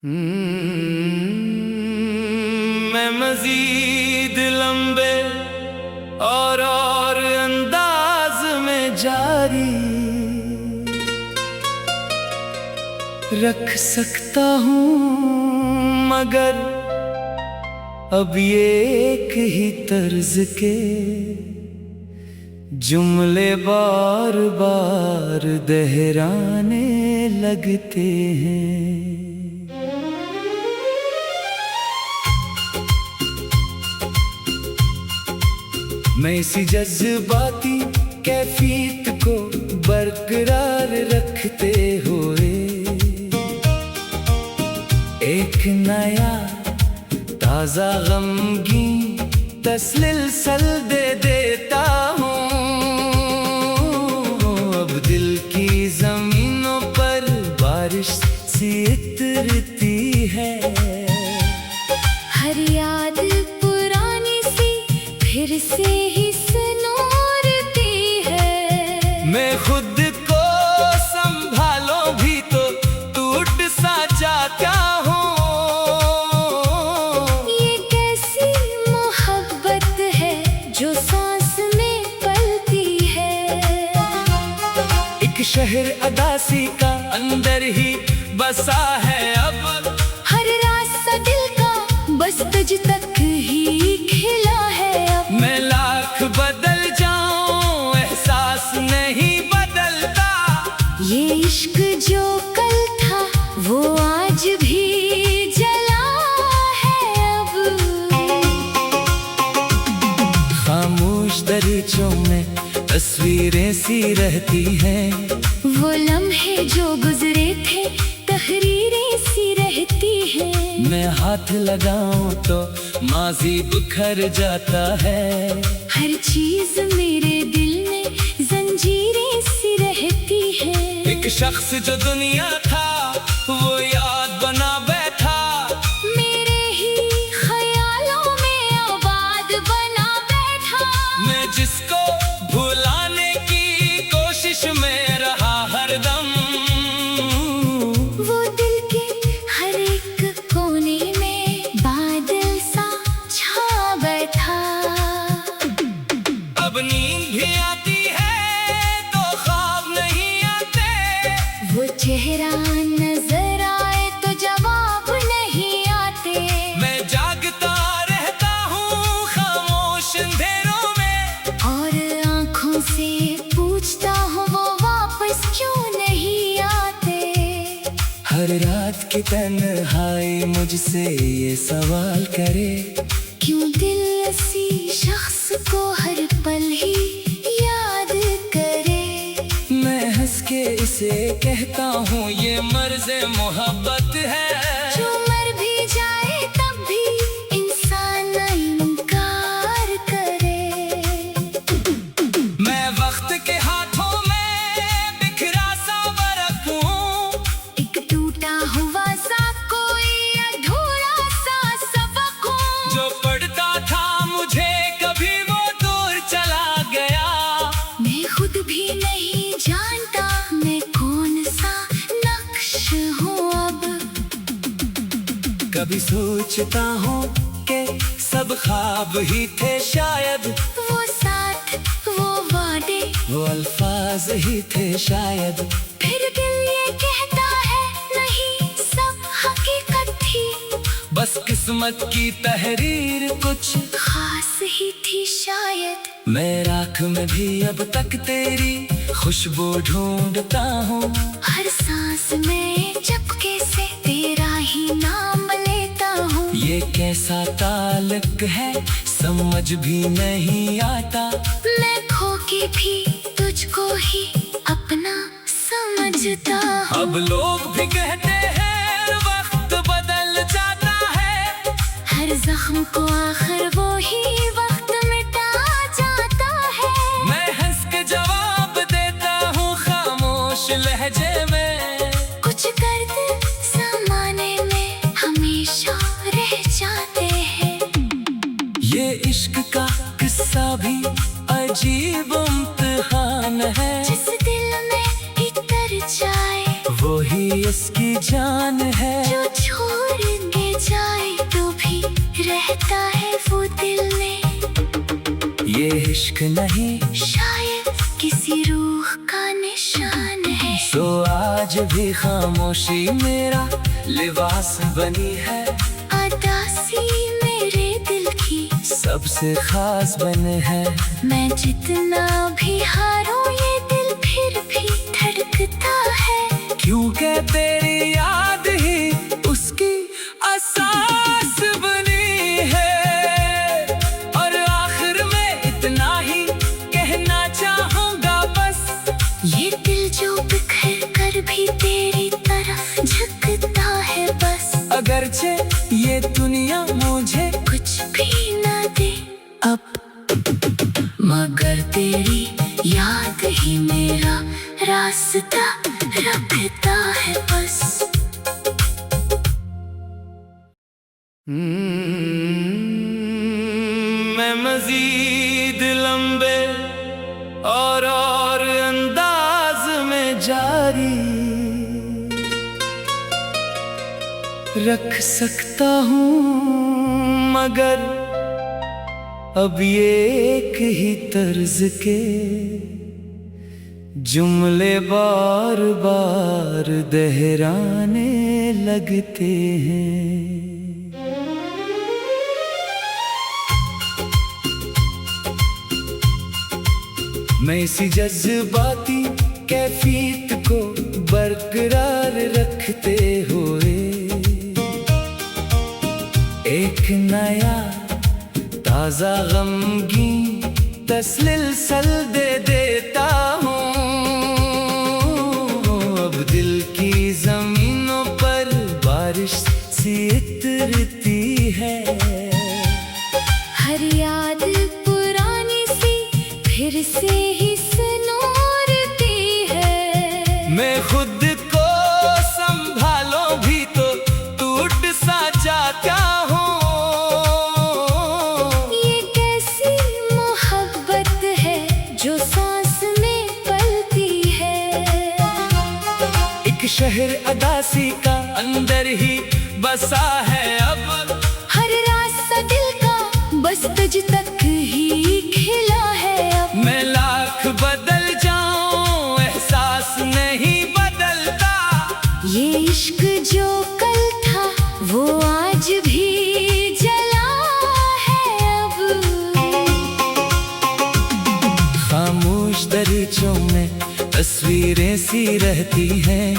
मैं मजीद लंबे और अंदाज में जारी रख सकता हूँ, मगर अब ये एक ही तर्ज के जुमले बार बार दोहराने लगते हैं। मैं इसी जज्बाती कैफियत को बरकरार रखते हुए एक नया ताजा गमगीन तसल्सल दे देता हूँ। अब दिल की जमीनों पर बारिश सी उतरती है, हर याद पुरानी सी फिर से ही सुनोरती है। मैं खुद को संभालो भी तो टूट सा जाता हूँ। ये कैसी मोहब्बत है जो सांस में पलती है। एक शहर अदासी का अंदर ही बसा है अब, हर रास्ता दिल का बस तुझ तक ही खिला है अब। मैं लाख बदल जाऊं एहसास नहीं बदलता। ये इश्क जो कल था वो आज भी जला है अब। खामोश दरीचों में तस्वीरें सी रहती हैं, वो लम्हे जो गुजरे थे तहरीरें सी रहती हैं। मैं हाथ लगाऊं तो माजी बिखर जाता है। हर चीज मेरे दिल में जंजीरें सी रहती है। एक शख्स जो दुनिया था वो याद बना बैठा, मेरे ही ख्यालों में आबाद बना बैठा। मैं जिसको भुलाने की कोशिश में रहा हरदम, वो दिल के हर एक कोने में बादल सा छा बैठा। अब नींद भी आती है तो ख्वाब नहीं आते। वो चेहरा नजर आए तो जवाब नहीं आते। मैं जागता रहता हूँ खामोश अंधेरों में, और आँखों से पूछता हूँ वो वापस क्यों नहीं आते। हर रात की तन्हाई मुझसे ये सवाल करे, क्यों दिल ऐसी शख्स को हर पल ही याद करे। मैं हंस के इसे कहता हूँ ये मर्ज़े मोहब्बत है। जो मर भी जाए तब भी इंसान इनकार करे। मैं वक्त के हाथों में बिखरा सा बर्फ हूँ, एक टूटा हुआ सा कोई अधूरा सा सबक हूँ। जो पढ़ता था मुझे कभी वो दूर चला गया। मैं खुद भी नहीं जानता मैं कौन सा नक्श हूँ अब। कभी सोचता हूँ कि सब ख्वाब ही थे शायद, वो साथ वो वादे वो अल्फाज ही थे शायद। फिर दिल ये कहता है नहीं सब हकीकत थी। बस किस्मत की तहरीर कुछ खास ही थी शायद। मैं राख में भी अब तक तेरी खुशबू ढूंढता हूँ। हर सांस में चपके से तेरा ही नाम लेता हूँ। ये कैसा ताल्लुक है समझ भी नहीं आता। मैं खो के भी तुझको ही अपना समझता हूँ। अब लोग भी कहते हैं वक्त बदल जाता है, हर जख्म को आखिर वो ही वक्त मिटा जाता है। मैं हंस के जवाब देता हूँ खामोश लहजे में। कुछ दर्द ज़माने में हमेशा रह जाते हैं। ये इश्क का किस्सा भी अजीब इम्तिहान है, जिस दिल में इतर जाए वो ही इसकी जान है। जो छू इश्क नहीं, शायद किसी रूह का निशान है। तो आज भी खामोशी मेरा लिबास बनी है, उदासी मेरे दिल की सबसे खास बन है। मैं जितना भी हारूं ये दिल फिर भी धड़कता है, क्योंकि तेरी याद ही उसकी असास बनी है। और आखिर में इतना ही कहना चाहूंगा बस, ये दिल जो बिखर कर भी तेरी तरफ झुकता है बस। अगरचे ये दुनिया मुझे कुछ भी ना दे अब, मगर तेरी याद ही मेरा रास्ता रखता है बस। मैं मजीद लंबे और अंदाज में जारी रख सकता हूँ, मगर अब ये एक ही तर्ज के जुमले बार बार दोहराने लगते हैं। मैं इसी जज्बाती कैफियत को बरकरार रखते हुए एक नया ताजा गमगीन तसल्सल दे देता हूँ। अब दिल की जमीनों पर बारिश सी उतरती है, हर याद पुरानी सी फिर से ही सुनोरती है। मैं खुद को संभालो भी तो टूट सा जाता हूँ। ये कैसी मोहब्बत है जो सांस में पलती है। एक शहर अदासी का अंदर ही बसा है अब, हर रास्ता दिल का बस तुझ तक ही खिला है अब। मैं लाख बदल जाऊं एहसास नहीं बदलता। ये इश्क जो कल था वो आज भी जला है अब। खामोश दरीचों में तस्वीरें सी रहती हैं,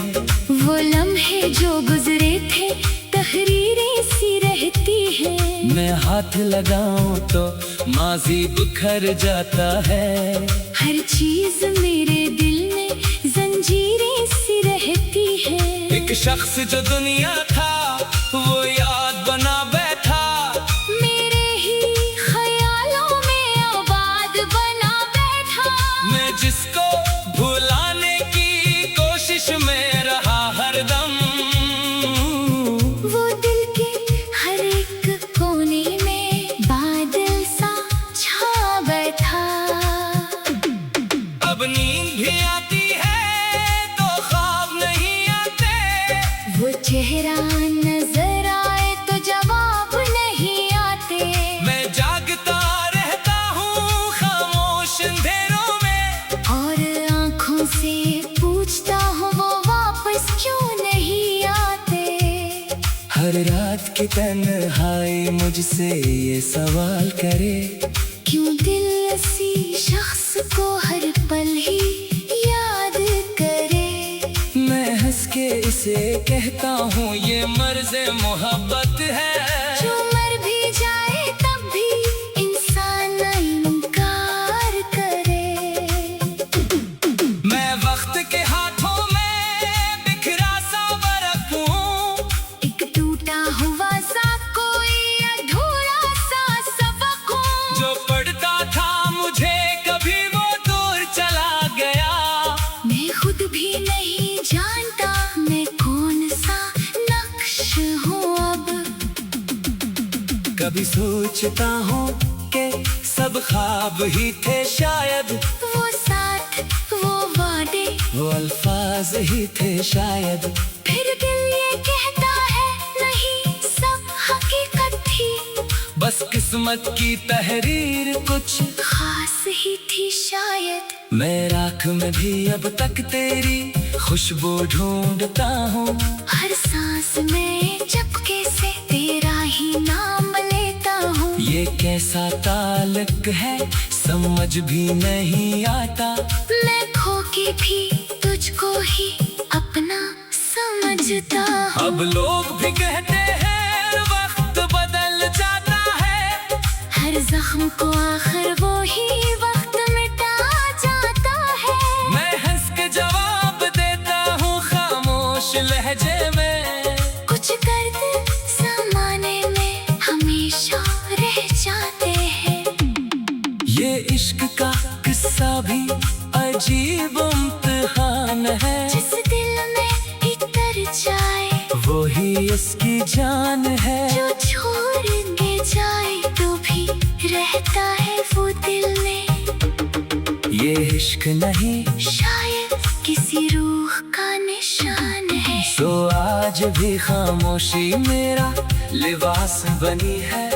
वो लम्हे जो गुजरे थे तहरीरें सी रहती हैं। मैं हाथ लगाऊं तो माजी बिखर जाता है। हर चीज मेरे दिल में जंजीरें सी रहती है। एक शख्स जो दुनिया था वो याद बना बैठा, मेरे ही ख्यालों में आबाद बना बैठा। मैं जिसको भुलाने की कोशिश में रहा हरदम, वो दिल के हर एक कोने में बादल सा छा बैठा। अब नींद भी आती है तो ख्वाब नहीं आते, वो चेहरा नजर आए तो जवाब नहीं आते। मैं जागता रहता हूँ खामोश अंधेरों में, और आँखों से पूछता हूँ वो वापस क्यों नहीं आते। हर रात की तन्हाई मुझसे ये सवाल करे, क्यों दिल ऐसी शख्स को हर पल ही याद करे। मैं हंस के इसे कहता हूँ ये मर्ज़े मोहब्बत है। जो मर भी जाए तब भी इंसान इनकार करे। मैं वक्त के हाथों में बिखरा सा बरक हूँ, एक टूटा हुआ सा कोई अधूरा सा सबक हूँ। जो पढ़ता था मुझे कभी वो दूर चला गया। मैं खुद भी नहीं जानता मैं कौन सा नक्श हूँ अब। कभी सोचता हूँ कि सब ख्वाब ही थे शायद, वो साथ वो वादे वो अल्फाज ही थे शायद। फिर दिल ये कहता है नहीं सब हकीकत थी। बस किस्मत की तहरीर कुछ खास रही थी शायद। मैं राख में भी अब तक तेरी खुशबू ढूंढता हूँ। हर सांस में चपके से तेरा ही नाम लेता हूँ। ये कैसा ताल्लुक है समझ भी नहीं आता। मैं खो के भी तुझको ही अपना समझता हूँ। अब लोग भी कहते हैं वक्त बदल जाता है। हर जख्म को आखिर वो ही वक्त मिटा जाता है। मैं हंस के जवाब देता हूँ खामोश लहजे में। कुछ दर्द ज़माने में हमेशा रह जाते हैं। ये इश्क का किस्सा भी अजीब इम्तिहान है। जिस दिल में इतर जाए वो ही इसकी जान है। जो छोड़ के जाए तो भी रहता है वो दिल में। ये इश्क नहीं शायद किसी रूह का निशान है। तो आज भी खामोशी मेरा लिबास बनी है।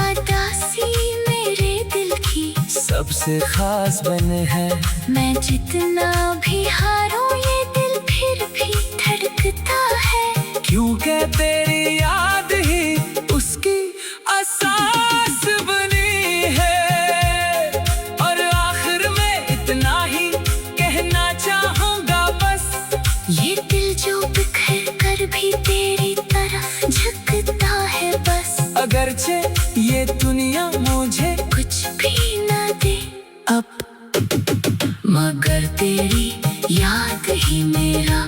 अदासी मेरे दिल की सबसे खास बने है। मैं जितना भी हारूं ये दिल फिर भी धड़कता है। क्योंकि तेरी याद ही उसकी असास बनी है। और आखिर में इतना ही कहना चाहूंगा बस। ये दिल जो बिखर कर भी तेरी तरफ झुकता है बस। अगरचे ये दुनिया मुझे कुछ भी ना दे अब, मगर तेरी याद ही मेरा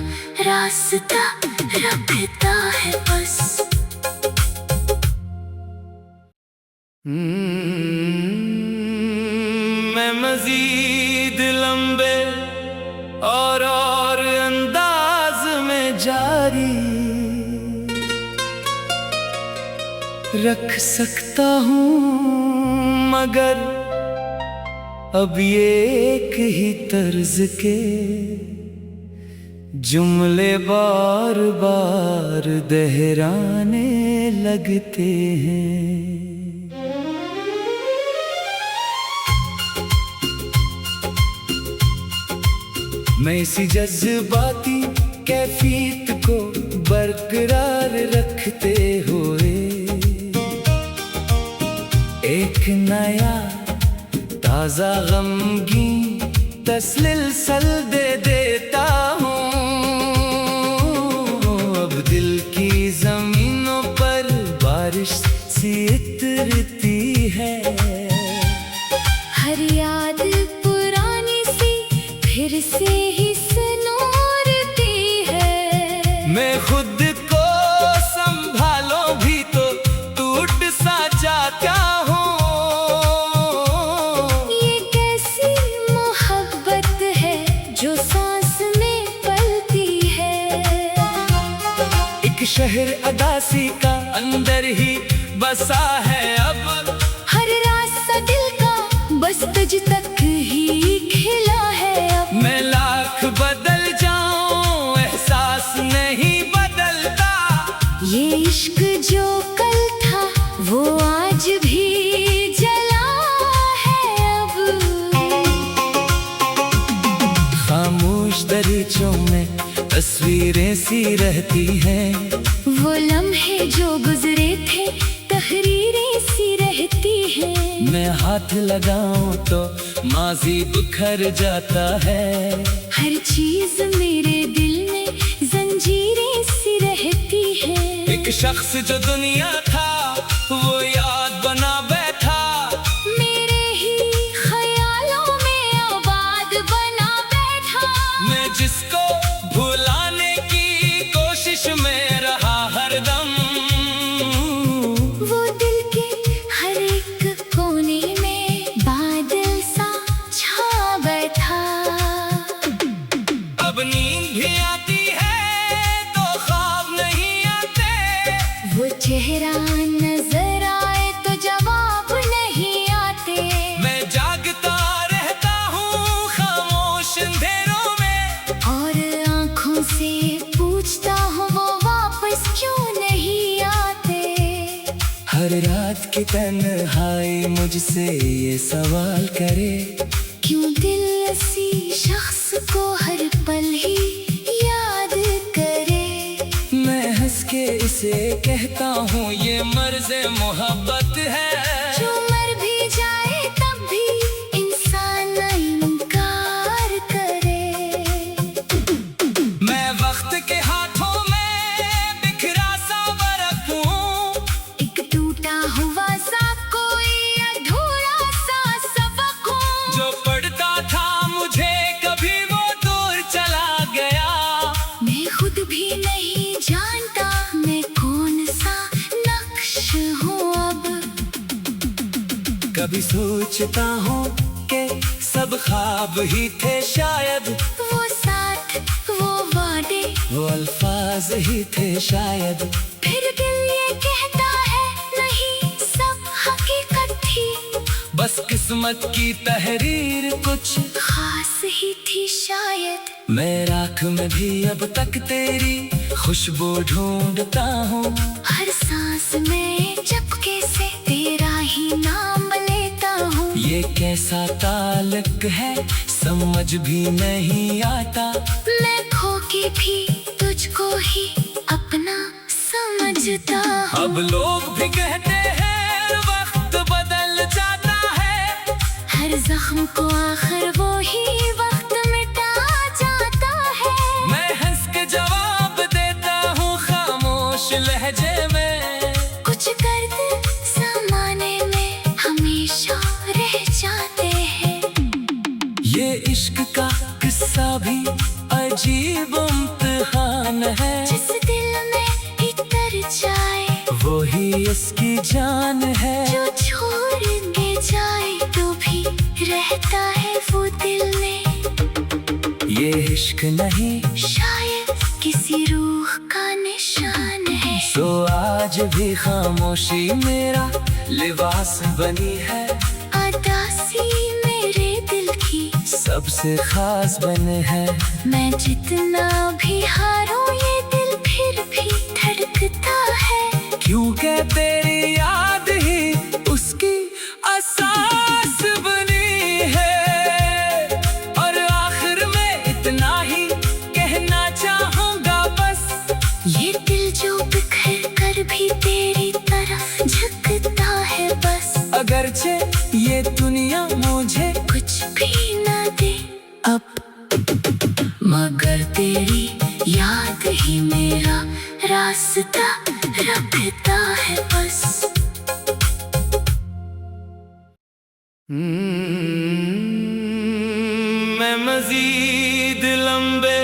रास्ता रखता है बस। मैं मजीद लंबे और अंदाज में जारी रख सकता हूँ, मगर अब ये एक ही तर्ज के जुमले बार बार दोहराने लगते हैं। मैं इसी जज्बाती कैफियत को बरकरार रखते हुए एक नया ताजा गमगीन तसल्सल दे देता हूँ। अब दिल की जमीनों पर बारिश सी उतरती है। हर याद पुरानी सी फिर से ही सुनोरती है। मैं खुद को संभालो भी तो टूट सा जाता हूँ। ये कैसी मोहब्बत है जो सांस में पलती है। एक शहर अदासी का अंदर ही बसा है अब। हर रास्ता दिल का बस तुझ तक ही खिला है अब। मैं लाख बदल जाऊं एहसास नहीं बदलता। ये इश्क जो कल था वो आज भी जला है अब। खामोश दरीचों में तस्वीरें सी रहती हैं। वो लम्हे जो गुजरे थे तहरीरें सी रहती हैं। मैं हाथ लगाऊं तो माजी बिखर जाता है। हर चीज मेरे दिल में जंजीरें सी रहती है। एक शख्स जो दुनिया था वो याद बना बैठा। मेरे ही ख्यालों में आबाद बना बैठा। मैं जिसको भुलाने की कोशिश में रहा हरदम। वो दिल के हर एक कोने में बादल सा छा बैठा। अब नींद भी आती है तो ख्वाब नहीं आते। वो चेहरा नजर आए तो जवाब नहीं आते। मैं जागता रहता हूँ खामोश अंधेरों में। और आँखों से पूछता हूँ वो वापस क्यों नहीं आते। हर रात की तन्हाई मुझसे ये सवाल करे। क्यों दिल इसी शख्स को हर पल ही याद करे। मैं हंस के इसे कहता हूँ ये मर्ज़े मोहब्बत है। जो मर भी जाए तब भी इंसान इनकार करे। मैं वक्त के हाथों में बिखरा सा बरक हूँ। एक टूटा हुआ सा कोई अधूरा सा सबक हूँ। जो पढ़ता था मुझे कभी वो दूर चला गया। मैं खुद भी नहीं जानता मैं कौन सा नक्श हूँ अब। कभी सोचता हूँ कि सब ख्वाब ही थे शायद। वो साथ वो वादे वो अल्फाज ही थे शायद। फिर दिल ये कहता है नहीं सब हकीकत थी। बस किस्मत की तहरीर कुछ खास ही थी शायद। मैं राख में भी अब तक तेरी खुशबू ढूंढता हूँ। हर सांस में चपके से तेरा ही नाम लेता हूँ। ये कैसा ताल्लुक है समझ भी नहीं आता। मैं खो के भी तुझको ही अपना समझता हूँ। अब लोग भी कहते हैं वक्त बदल जाता है। हर जख्म को आखिर वो ही वक्त मिटा जाता है। मैं हंस के जवाब देता हूँ खामोश लहजे में। कुछ दर्द ज़माने में हमेशा रह जाते हैं। ये इश्क का किस्सा भी अजीब इम्तिहान है। जिस दिल में इतर जाए वो ही इसकी जान है। जो छोड़ के जाए तो भी रहता है वो दिल में। ये इश्क नहीं शायद किसी रूह का निशान है। तो आज भी खामोशी मेरा लिबास बनी है। अदासी मेरे दिल की सबसे खास बने है। मैं जितना भी हारूं ये दिल फिर भी धड़कता है। क्योंकि तेरी याद ही उसकी असास बनी है। और आखिर में इतना ही कहना चाहूँगा बस। ये दिल जो बिखर कर भी तेरी तरफ झुकता है बस। अगरचे ये दुनिया मुझे कुछ भी ना दे अब, मगर तेरी याद ही मेरा रास्ता रखता है बस। मैं मजीद लंबे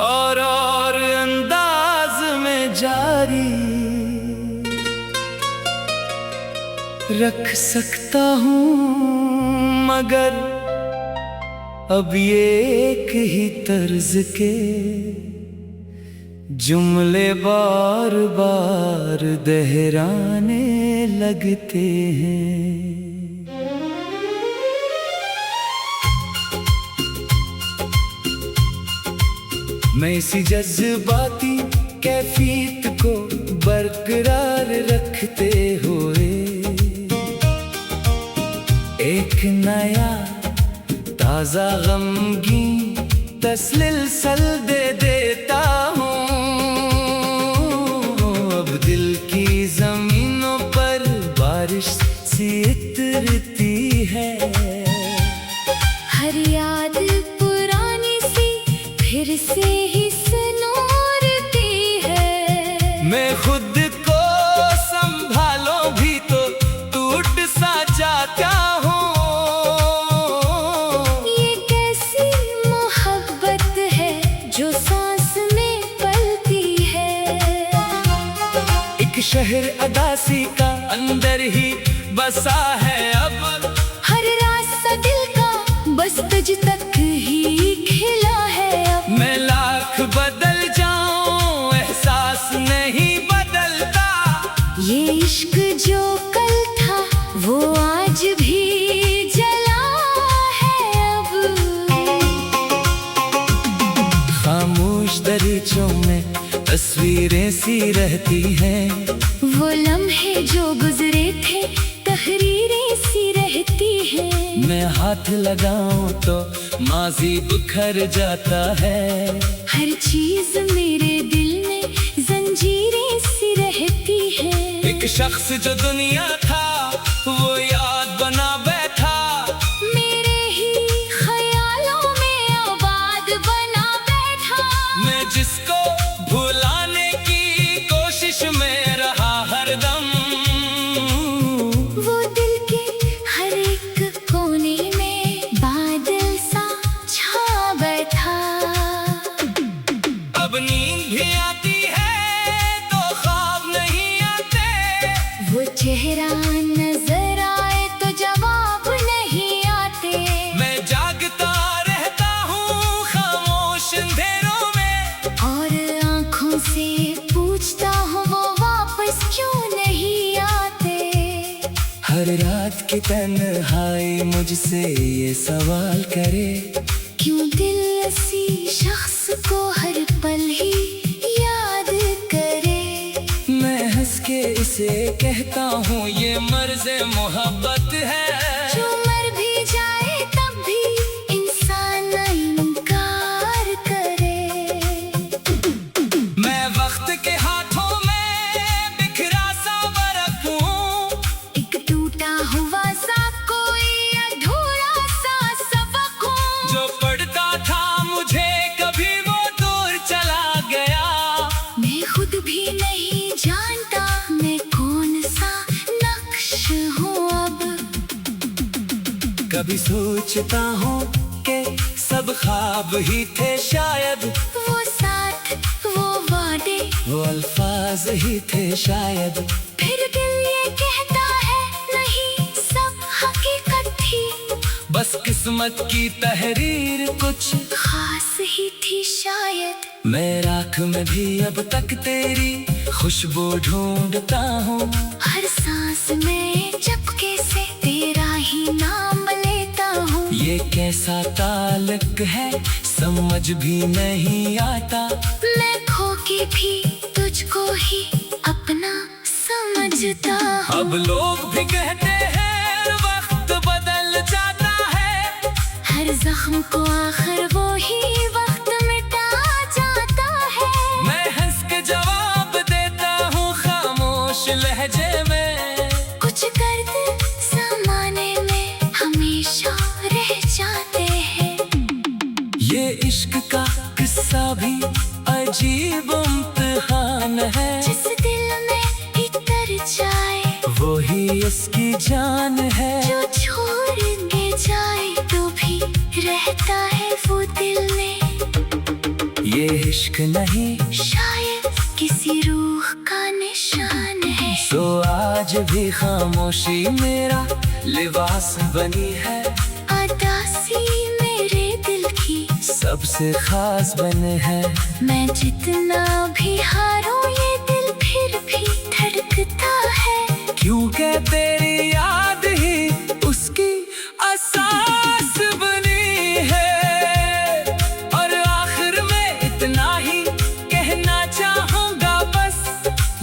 और अंदाज में जारी रख सकता हूँ, मगर अब ये एक ही तर्ज के जुमले बार बार दोहराने लगते हैं। मैं इसी जज्बाती कैफियत को बरकरार रखते हुए एक नया ताजा गमगीन तसल्सल दे देता हूँ। अब दिल की जमीनों पर बारिश सी उतरती है। हर याद पुरानी सी फिर से ही सुनोरती है। मैं खुद को संभालो भी तो टूट सा जाता हूँ। ये कैसी मोहब्बत है जो सांस में पलती है। एक शहर अदासी का अंदर ही बसा है अब। हर रास्ता दिल का बस तुझ तक ही खिला है अब। मैं लाख बदल जाऊं एहसास नहीं बदलता। ये इश्क जो कल था वो आज भी जला है अब। खामोश दरीचों में तस्वीरें सी रहती हैं। वो लम्हे जो गुजरे थे तहरीरें सी रहती हैं। मैं हाथ लगाऊं तो माजी बिखर जाता है। हर चीज मेरे दिल में जंजीरें सी रहती है। एक शख्स जो दुनिया था वो याद बना बैठा, मेरे ही ख्यालों में आबाद बना बैठा। मैं जिसको भुलाने की कोशिश में रहा हरदम, वो दिल के हर एक कोने में बादल सा छा बैठा। अब नींद भी आती है तो ख्वाब नहीं आते, वो चेहरा नजर आए तो जवाब नहीं आते। मैं जागता रहता हूँ खामोश अंधेरों में, और आँखों से पूछता हूँ वो वापस क्यों नहीं आते। हर रात की तन्हाई मुझसे ये सवाल करे, क्यों दिल ऐसी शख्स को हर पल ही याद करे। मैं हंस के इसे कहता हूँ ये मर्ज़े मोहब्बत है। जो मर भी जाए तब भी इंसान इनकार करे। मैं वक्त के हाथों में बिखरा सा बर्फ हूँ, एक टूटा हुआ सा कोई अधूरा सा सबक हूँ। जो पढ़ता था मुझे कभी वो दूर चला गया। मैं खुद भी नहीं जानता मैं कौन सा नक्श हूँ अब। कभी सोचता हूँ कि सब ख्वाब ही थे शायद, वो साथ वो वादे वो अल्फाज ही थे शायद। फिर दिल ये कहता है नहीं सब हकीकत थी। बस किस्मत की तहरीर कुछ खास ही थी शायद। मैं राख में भी अब तक तेरी खुशबू ढूंढता हूँ, हर सांस में चपके से तेरा ही नाम लेता हूँ। ये कैसा ताल्लुक है समझ भी नहीं आता। मैं खो के भी तुझको ही अपना समझता हूँ। अब लोग भी कहते हैं वक्त बदल जाता है, हर जख्म को आखिर वो ही वक्त मिटा जाता है। मैं हंस के जवाब देता हूँ खामोश लहजे में, कुछ दर्द ज़माने में हमेशा रह जाते हैं। ये इश्क का किस्सा भी अजीब इम्तिहान है। जिस दिल में इतर जाए वो ही इसकी जान है। जो छोड़ के जाए तो भी रहता है वो दिल में। ये इश्क नहीं शायद किसी रूह का निशान है। तो आज भी खामोशी मेरा लिबास बनी है, अदासी मेरे दिल की सबसे खास बने है। मैं जितना भी हारूं ये दिल फिर भी धड़कता है। क्योंकि तेरी याद ही उसकी असास बनी है। और आखिर में इतना ही कहना चाहूँगा बस,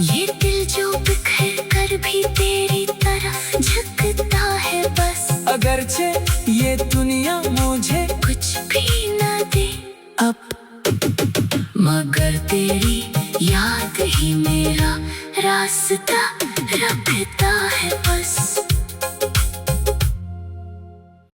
ये दिल जो बिखर कर भी तेरी तरफ झुकता है बस। अगरचे ये दुनिया मुझे कुछ भी ना दे अब, मगर तेरी याद ही मेरा रास्ता रखता है बस।